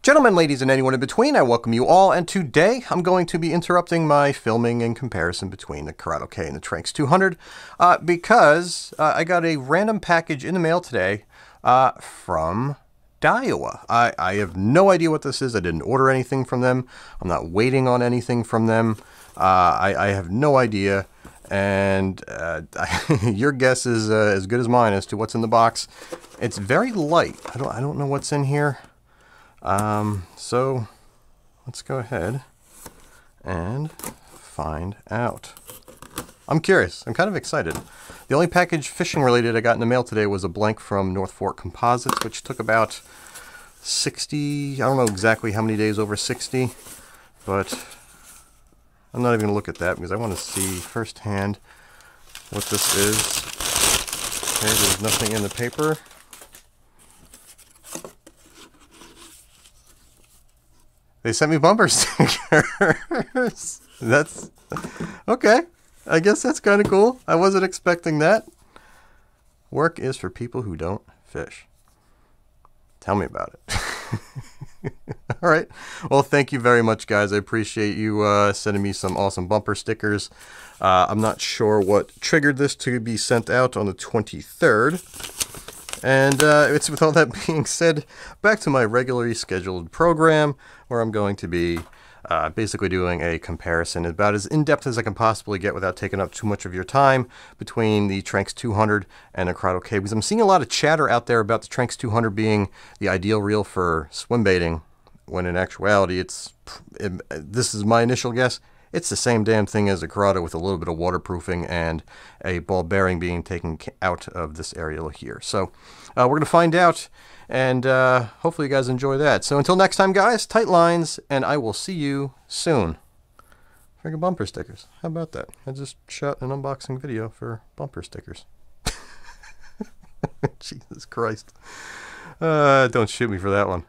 Gentlemen, ladies, and anyone in between, I welcome you all, and today I'm going to be interrupting my filming and comparison between the Corrado K and the Tranx 200 because I got a random package in the mail today from Daiwa. I have no idea what this is. I didn't order anything from them. I'm not waiting on anything from them. I have no idea, and your guess is as good as mine as to what's in the box. It's very light. I don't know what's in here. So let's go ahead and find out. I'm curious. I'm kind of excited. The only package fishing related I got in the mail today was a blank from North Fork Composites, which took about 60, I don't know exactly how many days over 60, but I'm not even going to look at that because I want to see firsthand what this is. Okay, there's nothing in the paper. They sent me bumper stickers. That's okay. I guess that's kind of cool. I wasn't expecting that. Work is for people who don't fish. Tell me about it. All right. Well, thank you very much, guys. I appreciate you sending me some awesome bumper stickers. I'm not sure what triggered this to be sent out on the 23rd. And it's with all that being said, back to my regularly scheduled program where I'm going to be basically doing a comparison about as in-depth as I can possibly get without taking up too much of your time between the Tranx 200 and the Corrado K, because I'm seeing a lot of chatter out there about the Tranx 200 being the ideal reel for swim baiting, when in actuality this is my initial guess, it's the same damn thing as a Corrado with a little bit of waterproofing and a ball bearing being taken out of this area here. So we're going to find out, and hopefully you guys enjoy that. So until next time, guys, tight lines, and I will see you soon. Friggin' bumper stickers. How about that? I just shot an unboxing video for bumper stickers. Jesus Christ. Don't shoot me for that one.